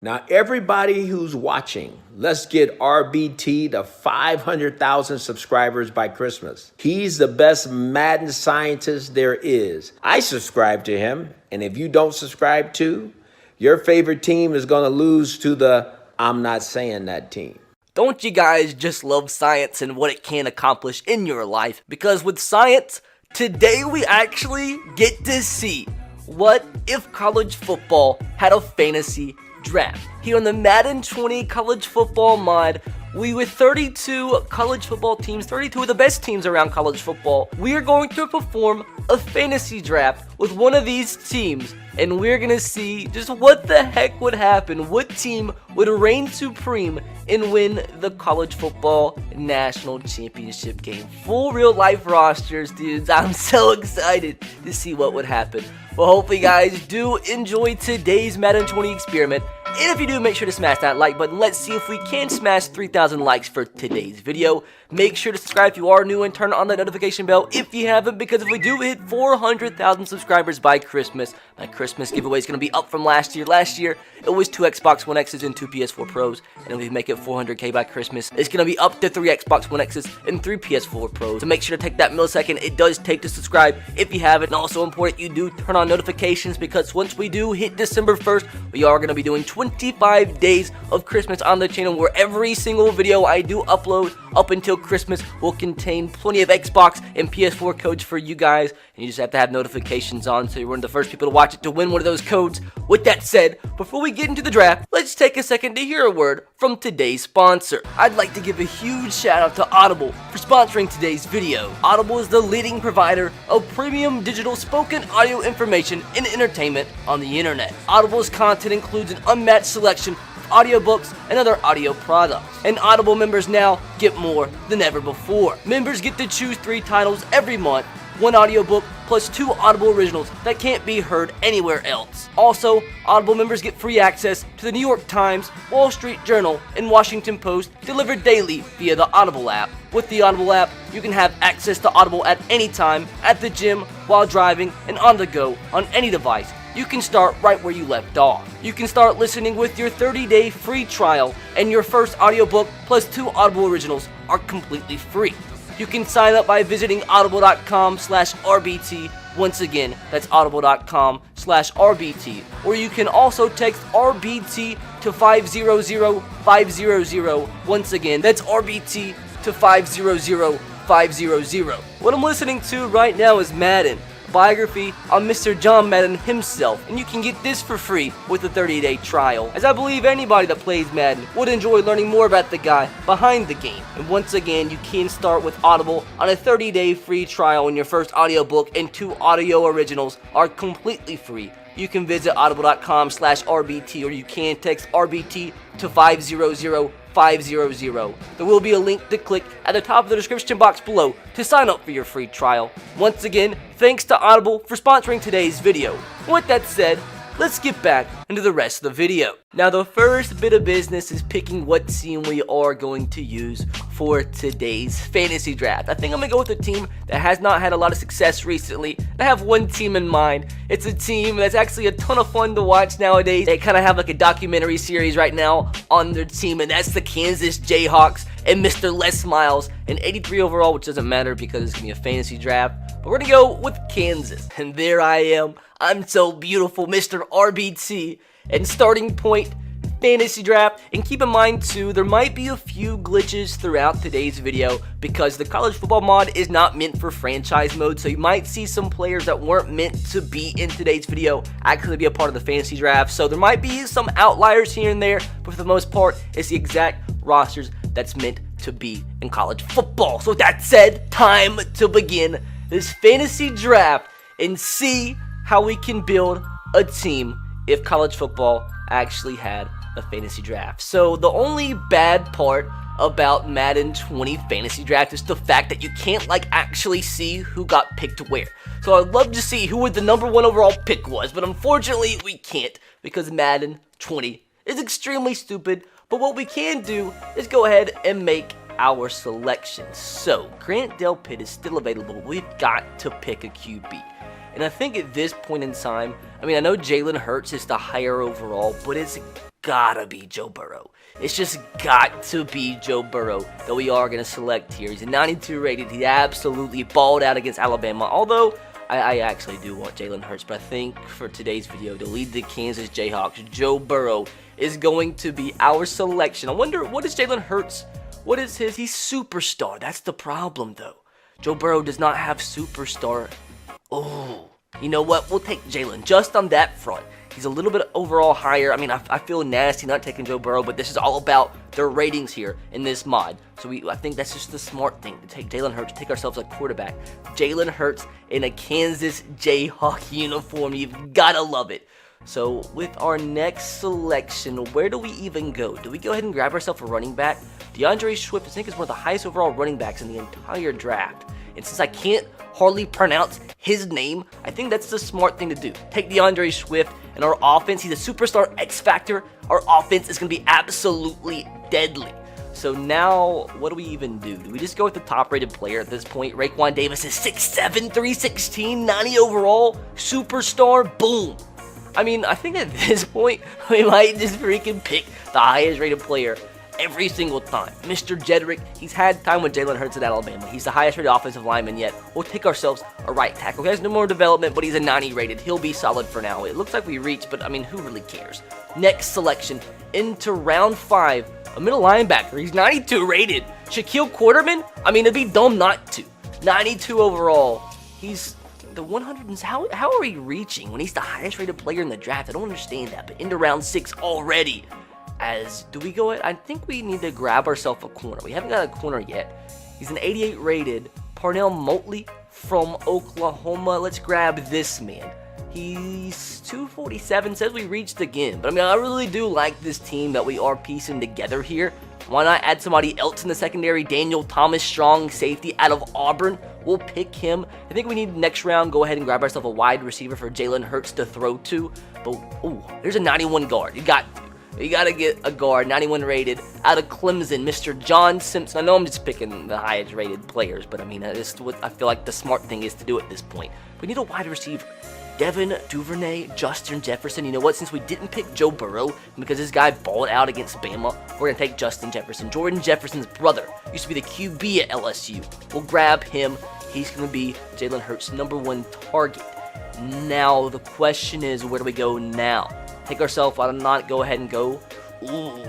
Now, everybody who's watching, let's get RBT to 500,000 subscribers by Christmas. He's the best Madden scientist there is. I subscribe to him, and if you don't subscribe to, your favorite team is going to lose to the I'm not saying that team. Don't you guys just love science and what it can accomplish in your life? Because with science, today we actually get to see what if college football had a fantasy draft. Here on the Madden 20 college football mod, with 32 college football teams, 32 of the best teams around college football, we are going to perform a fantasy draft with one of these teams, and we're going to see just what the heck would happen, what team would reign supreme and win the college football national championship game. Full real life rosters, dudes. I'm so excited to see what would happen. Well, hopefully you guys do enjoy today's Madden 20 experiment. And if you do, make sure to smash that like button. Let's see if we can smash 3,000 likes for today's video. Make sure to subscribe if you are new and turn on that notification bell if you haven't, because if we do hit 400,000 subscribers by Christmas, my Christmas giveaway is going to be up from last year. Last year, it was 2 Xbox One X's and 2 PS4 Pros. And if we make it 400k by Christmas, it's going to be up to 3 Xbox One X's and 3 PS4 Pros. So make sure to take that millisecond it does take to subscribe if you haven't. And also important, you do turn on notifications, because once we do hit December 1st, we are going to be doing 25 days of Christmas on the channel, where every single video I do upload up until Christmas will contain plenty of Xbox and PS4 codes for you guys, and you just have to have notifications on so you're one of the first people to watch it to win one of those codes. With that said, before we get into the draft, let's take a second to hear a word from today's sponsor. I'd like to give a huge shout out to Audible for sponsoring today's video. Audible is the leading provider of premium digital spoken audio information and entertainment on the internet. Audible's content includes an unmatched selection of audiobooks and other audio products. And Audible members now get more than ever before. Members get to choose 3 titles every month, 1 audiobook plus 2 Audible originals that can't be heard anywhere else. Also, Audible members get free access to the New York Times, Wall Street Journal, and Washington Post delivered daily via the Audible app. With the Audible app, you can have access to Audible at any time, at the gym, while driving, and on the go on any device. You can start right where you left off. You can start listening with your 30-day free trial, and your first audiobook plus 2 Audible originals are completely free. You can sign up by visiting audible.com/RBT. Once again, that's audible.com/RBT. Or you can also text RBT to 500-500. Once again, that's RBT to 500-500. What I'm listening to right now is Madden, biography on Mr. John Madden himself, and you can get this for free with a 30-day trial, as I believe anybody that plays Madden would enjoy learning more about the guy behind the game. And once again, you can start with Audible on a 30-day free trial when your first audiobook and 2 audio originals are completely free. You can visit audible.com/RBT, or you can text RBT to 500-500. There will be a link to click at the top of the description box below to sign up for your free trial. Once again, thanks to Audible for sponsoring today's video. With that said, let's get back into the rest of the video. Now, the first bit of business is picking what team we are going to use for today's fantasy draft. I think I'm going to go with a team that has not had a lot of success recently. I have one team in mind. It's a team that's actually a ton of fun to watch nowadays. They kind of have like a documentary series right now on their team, and that's the Kansas Jayhawks and Mr. Les Miles, and 83 overall, which doesn't matter because it's going to be a fantasy draft. But we're going to go with Kansas, and there I am. I'm so beautiful, Mr. RBT, and starting point, fantasy draft. And keep in mind too, there might be a few glitches throughout today's video because the college football mod is not meant for franchise mode, so you might see some players that weren't meant to be in today's video actually be a part of the fantasy draft. So there might be some outliers here and there, but for the most part, it's the exact rosters that's meant to be in college football. So with that said, time to begin this fantasy draft and see how we can build a team if college football actually had a fantasy draft. So the only bad part about Madden 20 fantasy draft is the fact that you can't actually see who got picked where. So I'd love to see who the number 1 overall pick was, but unfortunately we can't because Madden 20 is extremely stupid. But what we can do is go ahead and make our selections. So Grant Delpit is still available. We've got to pick a QB. And I think at this point in time, I mean, I know Jalen Hurts is the higher overall, but it's gotta be Joe Burrow. It's just got to be Joe Burrow that we are going to select here. He's a 92 rated. He absolutely balled out against Alabama. Although, I actually do want Jalen Hurts. But I think for today's video, to lead the Kansas Jayhawks, Joe Burrow is going to be our selection. I wonder, what is Jalen Hurts? What is his? He's superstar. That's the problem, though. Joe Burrow does not have superstar. Oh, you know what? We'll take Jalen just on that front. He's a little bit overall higher. I mean, I feel nasty not taking Joe Burrow, but this is all about their ratings here in this mod. So I think that's just the smart thing, to take Jalen Hurts, take ourselves a quarterback. Jalen Hurts in a Kansas Jayhawk uniform. You've got to love it. So with our next selection, where do we even go? Do we go ahead and grab ourselves a running back? DeAndre Swift, I think, is one of the highest overall running backs in the entire draft. And since I can't hardly pronounce his name, I think that's the smart thing to do. Take DeAndre Swift, and our offense, he's a superstar X factor. Our offense is going to be absolutely deadly. So now, what do we even do? Do we just go with the top-rated player at this point? Raekwon Davis is 6'7", 316, 90 overall, superstar, boom. I mean, I think at this point, we might just freaking pick the highest-rated player every single time. Mr. Jedrick, he's had time with Jalen Hurts at Alabama. He's the highest rated offensive lineman yet. We'll take ourselves a right tackle. He has no more development, but he's a 90 rated. He'll be solid for now. It looks like we reached, but I mean, who really cares? Next selection, into round 5, a middle linebacker. He's 92 rated. Shaquille Quarterman? I mean, it'd be dumb not to. 92 overall. He's the 100s. How are we reaching when he's the highest rated player in the draft? I don't understand that, but into round 6 already. Do we go ahead? I think we need to grab ourselves a corner. We haven't got a corner yet. He's an 88 rated. Parnell Motley from Oklahoma. Let's grab this man. He's 247. Says we reached again. But I mean, I really do like this team that we are piecing together here. Why not add somebody else in the secondary? Daniel Thomas, strong safety out of Auburn. We'll pick him. I think we need next round, go ahead and grab ourselves a wide receiver for Jalen Hurts to throw to. But, ooh, there's a 91 guard. You got to get a guard, 91 rated, out of Clemson, Mr. John Simpson. I know I'm just picking the highest rated players, but I mean, that's what I feel like the smart thing is to do at this point. We need a wide receiver. Devin Duvernay, Justin Jefferson. You know what? Since we didn't pick Joe Burrow, because this guy balled out against Bama, we're going to take Justin Jefferson. Jordan Jefferson's brother used to be the QB at LSU. We'll grab him. He's going to be Jalen Hurts' #1 target. Now, the question is, where do we go now? Take ourselves, why not go ahead and go,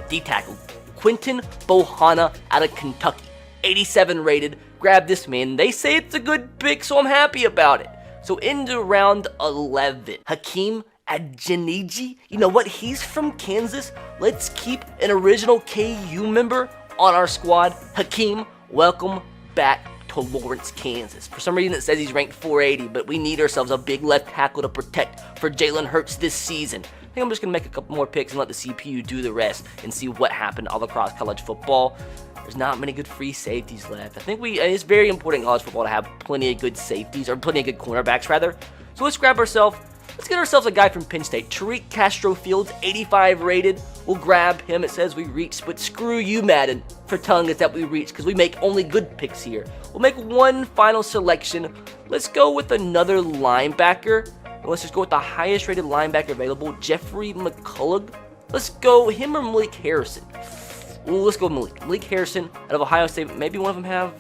D-tackle. Quinton Bohanna out of Kentucky. 87 rated. Grab this man. They say it's a good pick, so I'm happy about it. So into round 11. Hakeem Adeniji. You know what? He's from Kansas. Let's keep an original KU member on our squad. Hakeem, welcome back to Lawrence, Kansas. For some reason it says he's ranked 480, but we need ourselves a big left tackle to protect for Jalen Hurts this season. I think I'm just going to make a couple more picks and let the CPU do the rest and see what happened all across college football. There's not many good free safeties left. I think it's very important in college football to have plenty of good safeties, or plenty of good cornerbacks, rather. So let's get ourselves a guy from Penn State. Tariq Castro Fields, 85 rated. We'll grab him. It says we reached, but screw you, Madden, for telling us that we reached, because we make only good picks here. We'll make one final selection. Let's go with another linebacker. Let's just go with the highest rated linebacker available, Jeffrey McCullough. Let's go him or Malik Harrison. Ooh, let's go Malik. Malik Harrison out of Ohio State. Maybe one of them have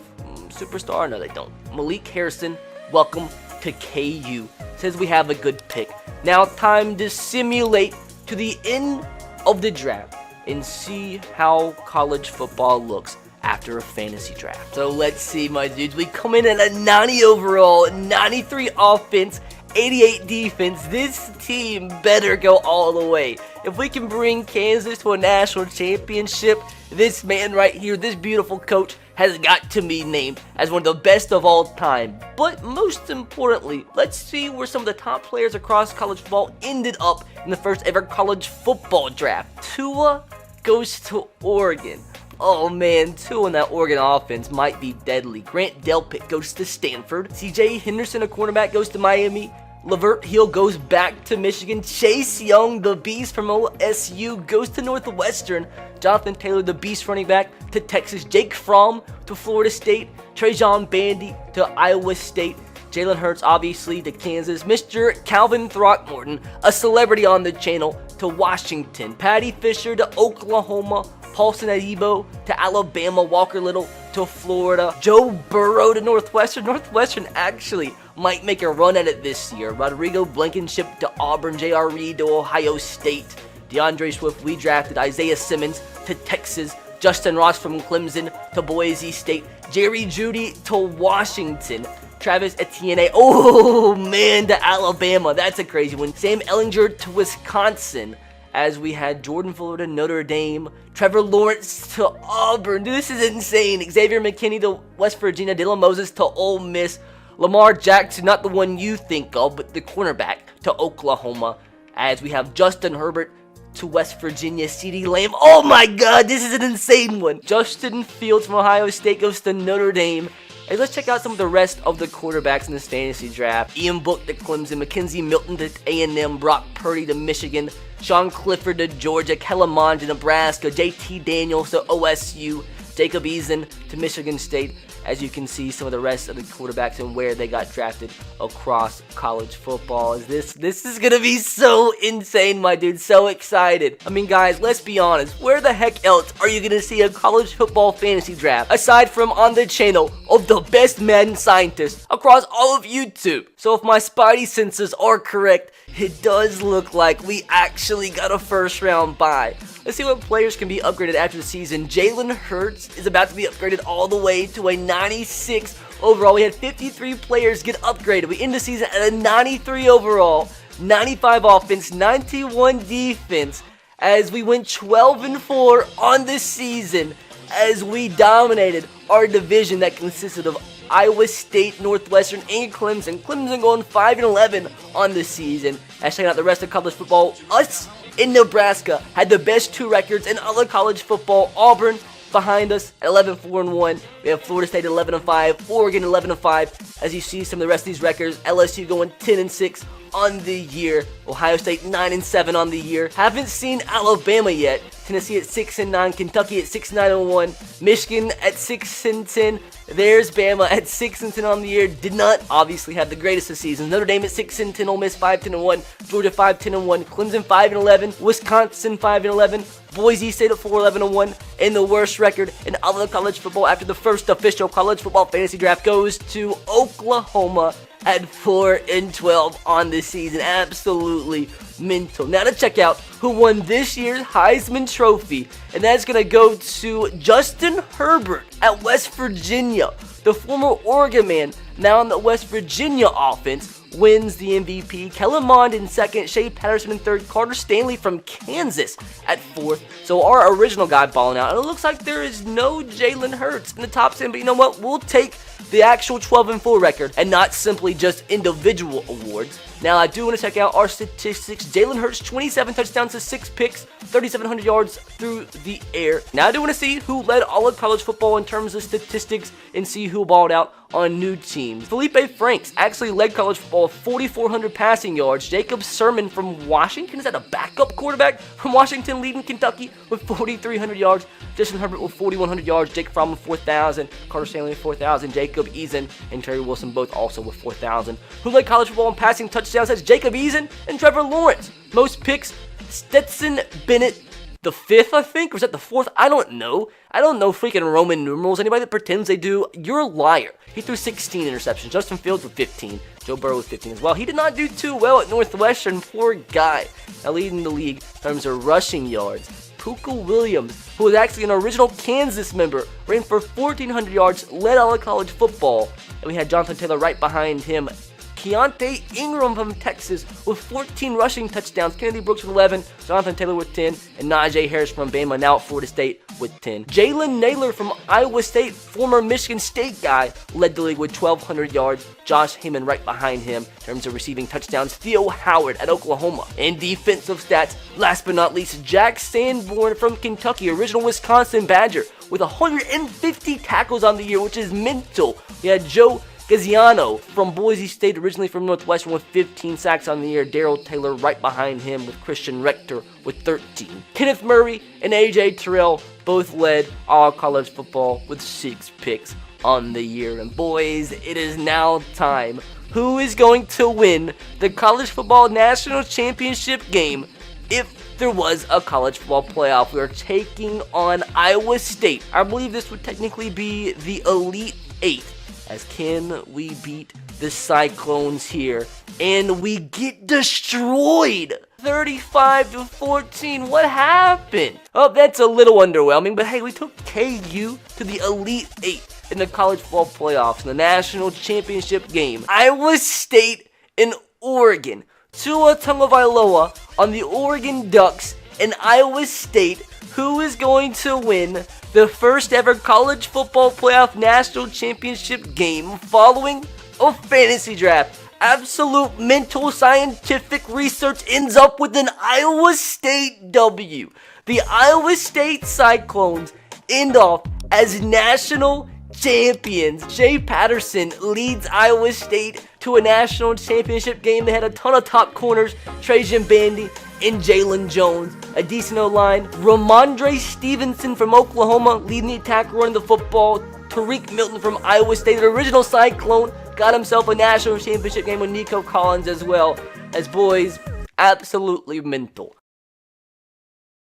superstar. No, they don't. Malik Harrison, welcome to KU. Says we have a good pick. Now time to simulate to the end of the draft and see how college football looks after a fantasy draft. So let's see, my dudes. We come in at a 90 overall, 93 offense, 88 defense. This team better go all the way. If we can bring Kansas to a national championship, this man right here, this beautiful coach, has got to be named as one of the best of all time. But most importantly, let's see where some of the top players across college football ended up in the first ever college football draft. Tua goes to Oregon. Oh man, Tua in that Oregon offense might be deadly. Grant Delpit goes to Stanford. CJ Henderson, a cornerback, goes to Miami. Lavert Hill goes back to Michigan. Chase Young, the beast from OSU, goes to Northwestern. Jonathan Taylor, the beast running back, to Texas. Jake Fromm to Florida State. Trajan Bandy to Iowa State. Jalen Hurts, obviously, to Kansas. Mr. Calvin Throckmorton, a celebrity on the channel, to Washington, Patty Fisher to Oklahoma, Paulson Adebo to Alabama, Walker Little to Florida, Joe Burrow to Northwestern. Northwestern actually might make a run at it this year. Rodrigo Blankenship to Auburn, J.R. Reed to Ohio State, DeAndre Swift, we drafted Isaiah Simmons to Texas, Justin Ross from Clemson to Boise State, Jerry Jeudy to Washington, Travis Etienne, oh man, to Alabama. That's a crazy one. Sam Ehlinger to Wisconsin, as we had Jordan Fuller to Notre Dame, Trevor Lawrence to Auburn. Dude, this is insane. Xavier McKinney to West Virginia, Dylan Moses to Ole Miss, Lamar Jackson, not the one you think of, but the cornerback, to Oklahoma, as we have Justin Herbert to West Virginia, CeeDee Lamb. Oh my god, this is an insane one. Justin Fields from Ohio State goes to Notre Dame. Hey, let's check out some of the rest of the quarterbacks in this fantasy draft. Ian Book to Clemson, Mackenzie Milton to A&M, Brock Purdy to Michigan, Sean Clifford to Georgia, Kellen Mond to Nebraska, JT Daniels to OSU, Jacob Eason to Michigan State. As you can see, some of the rest of the quarterbacks and where they got drafted across college football. This is gonna be so insane, my dude. So excited. I mean, guys, let's be honest. Where the heck else are you gonna see a college football fantasy draft aside from on the channel of the best Madden scientists across all of YouTube? So if my spidey senses are correct, it does look like we actually got a first round bye. Let's see what players can be upgraded after the season. Jalen Hurts is about to be upgraded all the way to a 96 overall. We had 53 players get upgraded. We end the season at a 93 overall, 95 offense, 91 defense, as we went 12-4 on the season, as we dominated our division that consisted of Iowa State, Northwestern, and Clemson. Clemson going 5-11 on the season. As checking out the rest of college football, us in Nebraska had the best 2 records in all of college football. Auburn behind us at 11-4-1. We have Florida State 11-5, Oregon 11-5. As you see some of the rest of these records, LSU going 10-6 on the year, Ohio State 9-7 on the year. Haven't seen Alabama yet. Tennessee at 6-9, Kentucky at 6-9-1, Michigan at 6-10. There's Bama at 6-10 on the year. Did not obviously have the greatest of seasons. Notre Dame at 6-10, Ole Miss 5-10-1, Georgia 5-10-1, Clemson 5-11, Wisconsin 5-11, Boise State at 4-11-1, and the worst record in all of college football after the first official college football fantasy draft goes to Oklahoma at 4-12 on the season. Absolutely mental. Now to check out who won this year's Heisman Trophy, and that's going to go to Justin Herbert at West Virginia. The former Oregon man, now in the West Virginia offense, wins the MVP. Kellen Mond in second, Shea Patterson in third, Carter Stanley from Kansas at fourth. So our original guy balling out. And it looks like there is no Jalen Hurts in the top 10, but you know what? We'll take the actual 12-4 record and not simply just individual awards. Now, I do want to check out our statistics. Jalen Hurts, 27 touchdowns to 6 picks, 3,700 yards through the air. Now, I do want to see who led all of college football in terms of statistics and see who balled out on new teams. Felipe Franks actually led college football with 4,400 passing yards. Jacob Sermon from Washington, is that a backup quarterback from Washington, leading Kentucky with 4,300 yards. Justin Herbert with 4,100 yards. Jake Fromm with 4,000. Carter Stanley with 4,000. Jacob Eason and Terry Wilson both also with 4,000. Who led college football in passing touchdowns? That's Jacob Eason and Trevor Lawrence. Most picks, Stetson Bennett the 5th, I think, or is that the 4th? I don't know. I don't know freaking Roman numerals. Anybody that pretends they do, you're a liar. He threw 16 interceptions. Justin Fields with 15. Joe Burrow with 15 as well. He did not do too well at Northwestern. Poor guy. Now leading the league in terms of rushing yards, Puka Williams, who was actually an original Kansas member, ran for 1,400 yards, led all of college football. And we had Jonathan Taylor right behind him. Keontae Ingram from Texas with 14 rushing touchdowns. Kennedy Brooks with 11. Jonathan Taylor with 10. And Najee Harris from Bama, now at Florida State, with 10. Jalen Naylor from Iowa State, former Michigan State guy, led the league with 1,200 yards. Josh Heyman right behind him in terms of receiving touchdowns. Theo Howard at Oklahoma. And defensive stats, last but not least, Jack Sanborn from Kentucky, original Wisconsin Badger, with 150 tackles on the year, which is mental. We had Joe Gaziano from Boise State, originally from Northwestern, with 15 sacks on the year. Darrell Taylor right behind him with Christian Rector with 13. Kenneth Murray and A.J. Terrell both led all college football with 6 picks on the year. And boys, it is now time. Who is going to win the college football national championship game if there was a college football playoff. We are taking on Iowa State. I believe this would technically be the Elite Eight, as can we beat the Cyclones here? And we get destroyed 35-14. What happened? Oh, that's a little underwhelming, but hey, we took KU to the Elite Eight in the college football playoffs in the national championship game. Iowa State and Oregon. Tua Tagovailoa on the Oregon Ducks and Iowa State. Who is going to win the first ever college football playoff national championship game following a fantasy draft? Absolute mental scientific research ends up with an Iowa State W. The Iowa State Cyclones end off as national champions. Jay Patterson leads Iowa State to a national championship game. They had a ton of top corners, Trajan Bandy and Jalen Jones. A decent O-line. Ramondre Stevenson from Oklahoma leading the attack, running the football. Tariq Milton from Iowa State, the original Cyclone, got himself a national championship game with Nico Collins as well. As boys, absolutely mental.